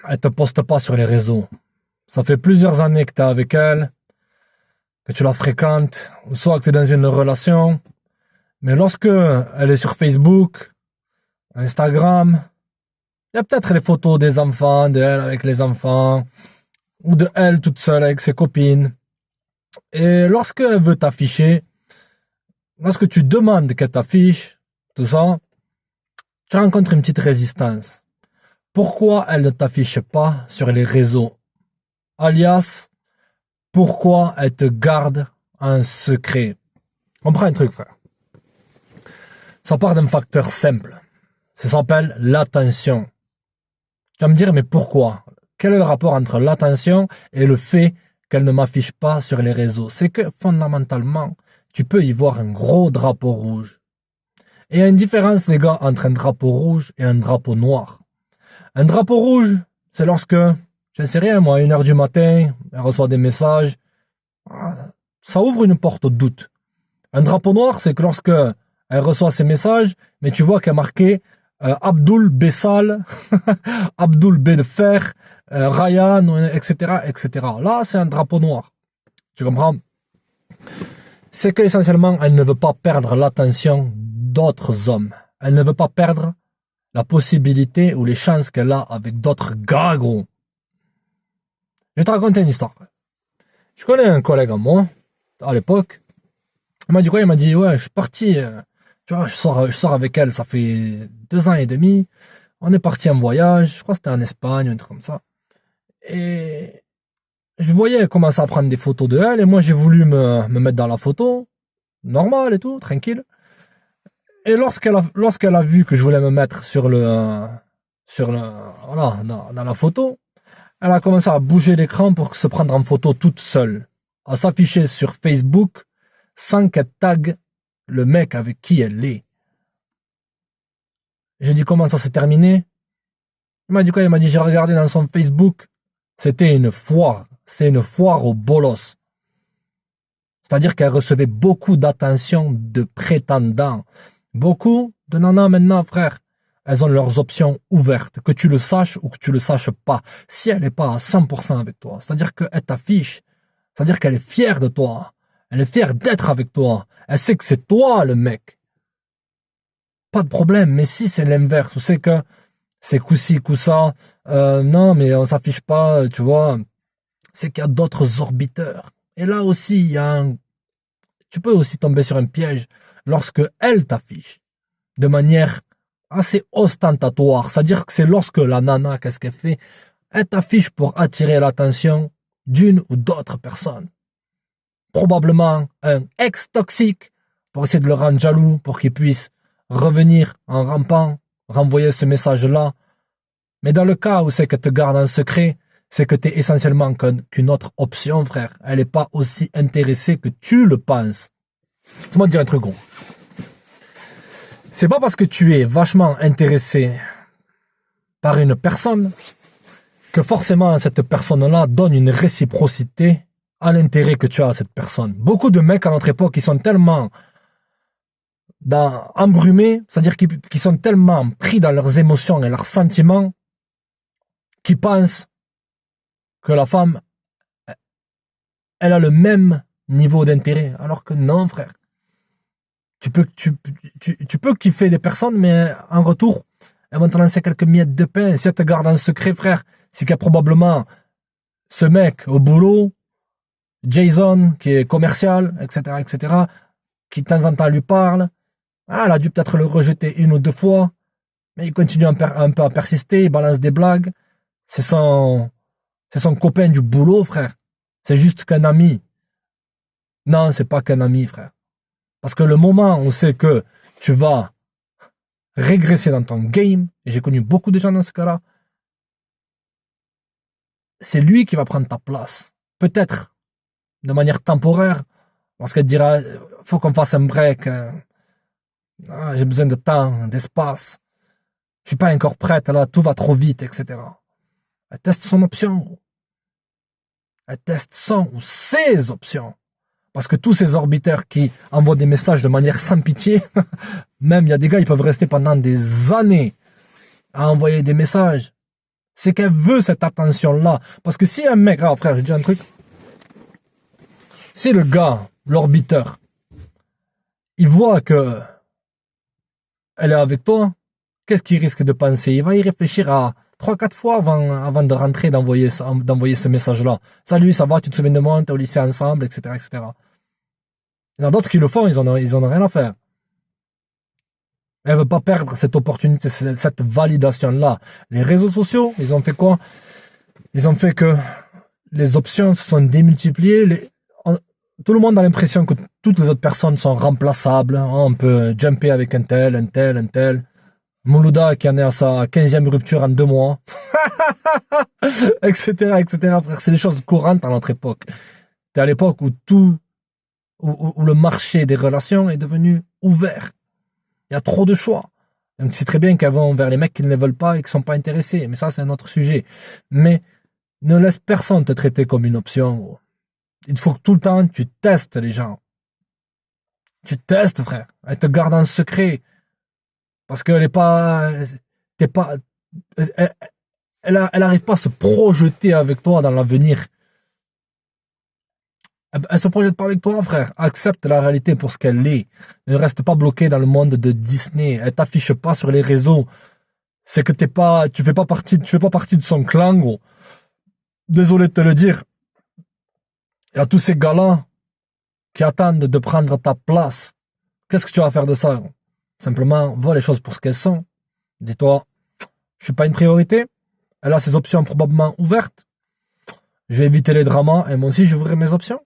elle te poste pas sur les réseaux. Ça fait plusieurs années que tu es avec elle, que tu la fréquentes, ou soit que tu es dans une relation. Mais lorsque elle est sur Facebook, Instagram, il y a peut-être les photos des enfants, de elle avec les enfants, ou de elle toute seule avec ses copines. Et lorsque elle veut t'afficher, lorsque tu demandes qu'elle t'affiche, tout ça, tu rencontres une petite résistance. Pourquoi elle ne t'affiche pas sur les réseaux? Alias, pourquoi elle te garde un secret? Comprends un truc, frère. Ça part d'un facteur simple. Ça s'appelle l'attention. Tu vas me dire, mais pourquoi? Quel est le rapport entre l'attention et le fait qu'elle ne m'affiche pas sur les réseaux? C'est que, fondamentalement, tu peux y voir un gros drapeau rouge. Et il y a une différence, les gars, entre un drapeau rouge et un drapeau noir. Un drapeau rouge, c'est lorsque, je ne sais rien, moi, à 1h du matin, elle reçoit des messages. Ça ouvre une porte au doute. Un drapeau noir, c'est que lorsque elle reçoit ces messages, mais tu vois qu'il y a marqué Abdul Bessal, Abdul B de fer, Ryan, etc., etc. Là, c'est un drapeau noir. Tu comprends? C'est qu'essentiellement, elle ne veut pas perdre l'attention d'autres hommes. Elle ne veut pas perdre la possibilité ou les chances qu'elle a avec d'autres gars gros. Je vais te raconter une histoire. Je connais un collègue à moi, à l'époque. Il m'a dit quoi? Il m'a dit, ouais, je suis parti, tu vois, je sors avec elle, ça fait 2 ans et demi. On est parti en voyage, je crois que c'était en Espagne, un truc comme ça. Et je voyais elle commencer à prendre des photos de elle, et moi j'ai voulu me mettre dans la photo, normal et tout, tranquille. Et lorsqu'elle a vu que je voulais me mettre voilà, dans la photo, elle a commencé à bouger l'écran pour se prendre en photo toute seule, à s'afficher sur Facebook sans qu'elle tague le mec avec qui elle est. J'ai dit comment ça s'est terminé? Il m'a dit quoi? Il m'a dit j'ai regardé dans son Facebook, c'était une foire, c'est une foire au bolos. C'est-à-dire qu'elle recevait beaucoup d'attention de prétendants. Beaucoup de nanas maintenant, frère, elles ont leurs options ouvertes, que tu le saches ou que tu le saches pas. Si elle n'est pas à 100% avec toi, c'est-à-dire qu'elle t'affiche, c'est-à-dire qu'elle est fière de toi, elle est fière d'être avec toi, elle sait que c'est toi le mec. Pas de problème, mais si c'est l'inverse, ou c'est que c'est coup-ci, coup-ça, non mais on s'affiche pas, tu vois, c'est qu'il y a d'autres orbiteurs. Et là aussi, il y a tu peux aussi tomber sur un piège lorsque elle t'affiche de manière assez ostentatoire. C'est-à-dire que c'est lorsque la nana, qu'est-ce qu'elle fait? Elle t'affiche pour attirer l'attention d'une ou d'autres personnes. Probablement un ex toxique pour essayer de le rendre jaloux, pour qu'il puisse revenir en rampant, renvoyer ce message-là. Mais dans le cas où c'est qu'elle te garde en secret, c'est que tu es essentiellement qu'une autre option, frère. Elle n'est pas aussi intéressée que tu le penses. Laisse-moi te dire un truc gros. C'est pas parce que tu es vachement intéressé par une personne que forcément cette personne-là donne une réciprocité à l'intérêt que tu as à cette personne. Beaucoup de mecs à notre époque, ils sont tellement embrumés, c'est-à-dire qu'ils sont tellement pris dans leurs émotions et leurs sentiments qu'ils pensent que la femme, elle a le même niveau d'intérêt. Alors que non, frère. Tu peux kiffer des personnes, mais en retour, elles vont te lancer quelques miettes de pain. Si elles te gardent en secret, frère, c'est qu'il y a probablement ce mec au boulot, Jason, qui est commercial, etc., qui de temps en temps lui parle. Ah, elle a dû peut-être le rejeter 1 ou 2 fois, mais il continue un peu à persister, il balance des blagues. C'est son copain du boulot, frère. C'est juste qu'un ami. Non, c'est pas qu'un ami, frère. Parce que le moment où c'est que tu vas régresser dans ton game, et j'ai connu beaucoup de gens dans ce cas-là, c'est lui qui va prendre ta place. Peut-être de manière temporaire, parce qu'elle te dira, faut qu'on fasse un break, j'ai besoin de temps, d'espace, je suis pas encore prête, là, tout va trop vite, etc. Elle teste son option. Elle teste son ou ses options. Parce que tous ces orbiteurs qui envoient des messages de manière sans pitié, même il y a des gars, ils peuvent rester pendant des années à envoyer des messages. C'est qu'elle veut cette attention-là. Parce que si un mec, ah frère, j'ai dit un truc. Si le gars, l'orbiteur, il voit que elle est avec toi, qu'est-ce qu'il risque de penser? Il va y réfléchir à 3-4 fois avant de rentrer, d'envoyer ce message-là. Salut, ça va, tu te souviens de moi, on était au lycée ensemble, etc., etc. Il y en a d'autres qui le font, ils en ont rien à faire. Elle veut pas perdre cette opportunité, cette validation-là. Les réseaux sociaux, ils ont fait quoi? Ils ont fait que les options se sont démultipliées. Tout le monde a l'impression que toutes les autres personnes sont remplaçables. On peut jumper avec un tel. Moulouda qui en est à sa 15e rupture en 2 mois. etc., etc. Frère, c'est des choses courantes à notre époque. T'es à l'époque où où le marché des relations est devenu ouvert. Il y a trop de choix. Donc c'est très bien qu'avant, vers les mecs qui ne les veulent pas et qui ne sont pas intéressés. Mais ça, c'est un autre sujet. Mais ne laisse personne te traiter comme une option, gros. Il faut que tout le temps, tu testes les gens. Tu testes, frère. Elle te garde en secret. Parce qu'elle est pas... Elle arrive pas à se projeter avec toi dans l'avenir. Elle se projette pas avec toi, frère. Accepte la réalité pour ce qu'elle est. Ne reste pas bloqué dans le monde de Disney. Elle t'affiche pas sur les réseaux. C'est que tu fais pas partie de son clan, gros. Désolé de te le dire. Il y a tous ces gars-là qui attendent de prendre ta place. Qu'est-ce que tu vas faire de ça, gros? Simplement, vois les choses pour ce qu'elles sont. Dis-toi, je suis pas une priorité. Elle a ses options probablement ouvertes. Je vais éviter les dramas et moi aussi, je vais ouvrir mes options.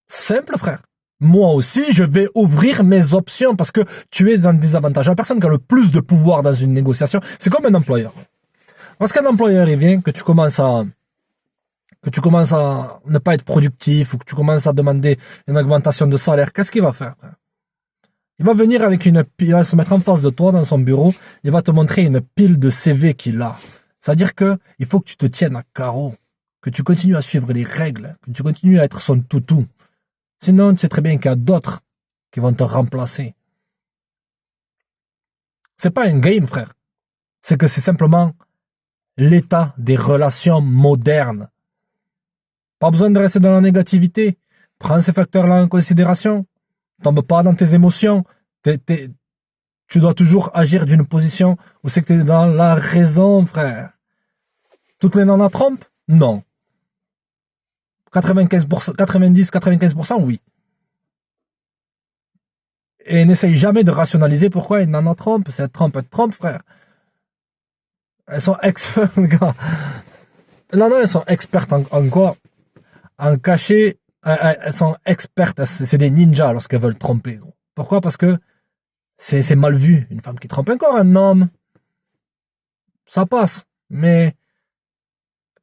Simple, frère. Moi aussi, je vais ouvrir mes options parce que tu es dans le désavantage. La personne qui a le plus de pouvoir dans une négociation, c'est comme un employeur. Parce qu'un employeur, il vient, que tu commences à ne pas être productif ou que tu commences à demander une augmentation de salaire, qu'est-ce qu'il va faire, frère? Il va venir il va se mettre en face de toi dans son bureau, il va te montrer une pile de CV qu'il a. C'est-à-dire que il faut que tu te tiennes à carreau, que tu continues à suivre les règles, que tu continues à être son toutou. Sinon, tu sais très bien qu'il y a d'autres qui vont te remplacer. C'est pas un game, frère. C'est que c'est simplement l'état des relations modernes. Pas besoin de rester dans la négativité. Prends ces facteurs-là en considération. Tombe pas dans tes émotions. Tu dois toujours agir d'une position où c'est que tu es dans la raison, frère. Toutes les nanas trompent? Non. 90-95%, oui. Et n'essaye jamais de rationaliser pourquoi une nana trompe. Si elle trompe, frère. Elles sont gars. Les nanas, elles sont expertes en quoi? En cacher. Elles sont expertes. C'est des ninjas lorsqu'elles veulent tromper. Gros. Pourquoi? Parce que c'est mal vu. Une femme qui trompe encore un homme. Ça passe. Mais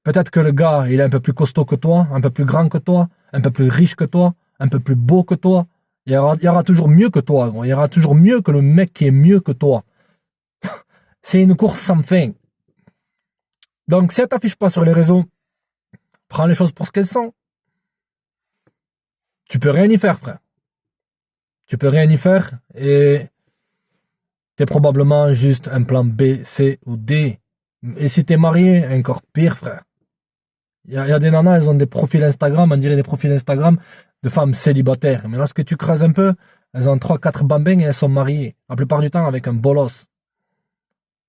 peut-être que le gars, il est un peu plus costaud que toi, un peu plus grand que toi, un peu plus riche que toi, un peu plus beau que toi. Il y aura toujours mieux que toi, gros. Il y aura toujours mieux que le mec qui est mieux que toi. C'est une course sans fin. Donc, si elle t'affiche pas sur les réseaux, prends les choses pour ce qu'elles sont. Tu peux rien y faire, frère. Tu peux rien y faire et t'es probablement juste un plan B, C ou D. Et si t'es marié, encore pire, frère. Il y a des nanas, elles ont des profils Instagram, on dirait des profils Instagram de femmes célibataires. Mais lorsque tu creuses un peu, elles ont 3-4 bambins et elles sont mariées. La plupart du temps avec un bolos.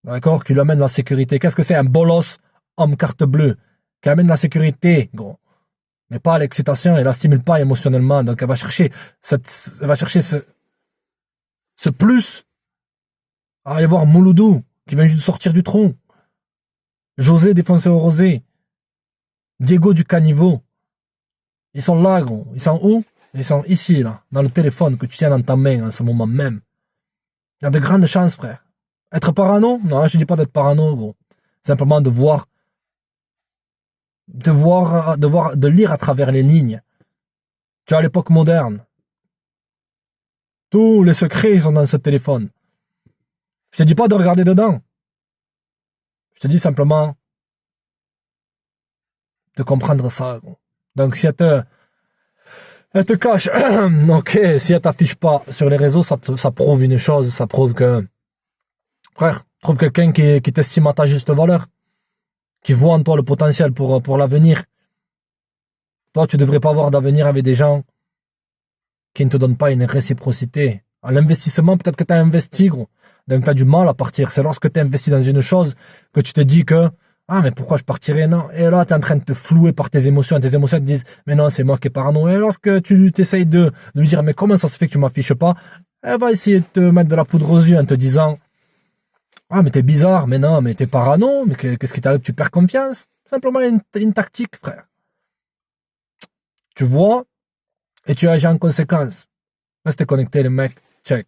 D'accord? Qui lui amène la sécurité. Qu'est-ce que c'est un bolos homme carte bleue? Qui amène la sécurité, gros. Mais pas l'excitation, elle la stimule pas émotionnellement. Donc elle va chercher ce plus. À aller voir Mouloudou, qui vient juste de sortir du tronc. José défoncé au rosé. Diego du caniveau. Ils sont là, gros. Ils sont où? Ils sont ici, là, dans le téléphone que tu tiens dans ta main en ce moment même. Il y a de grandes chances, frère. Être parano? Non, je dis pas d'être parano, gros. Simplement de lire à travers les lignes. Tu as l'époque moderne. Tous les secrets, ils sont dans ce téléphone. Je te dis pas de regarder dedans. Je te dis simplement de comprendre ça, gros. Donc, si elle te cache, ok, si elle t'affiche pas sur les réseaux, ça prouve une chose, ça prouve que, frère, Trouve quelqu'un qui t'estime à ta juste valeur, qui voit en toi le potentiel pour l'avenir. Toi, tu devrais pas avoir d'avenir avec des gens qui ne te donnent pas une réciprocité. À l'investissement, peut-être que tu as investi, gros. Donc tu as du mal à partir. C'est lorsque tu investi dans une chose que tu te dis que ah, mais pourquoi je partirais? Non. Et là, tu es en train de te flouer par tes émotions. Et tes émotions te disent, mais non, c'est moi qui est parano. Et lorsque tu t'essayes de lui dire, mais comment ça se fait que tu m'affiches pas? Elle va essayer de te mettre de la poudre aux yeux en te disant, ah, mais t'es bizarre, mais non, mais t'es parano, mais qu'est-ce qui t'arrive? Tu perds confiance? Simplement une tactique, frère. Tu vois, et tu agis en conséquence. Restez connectés, les mecs. Check.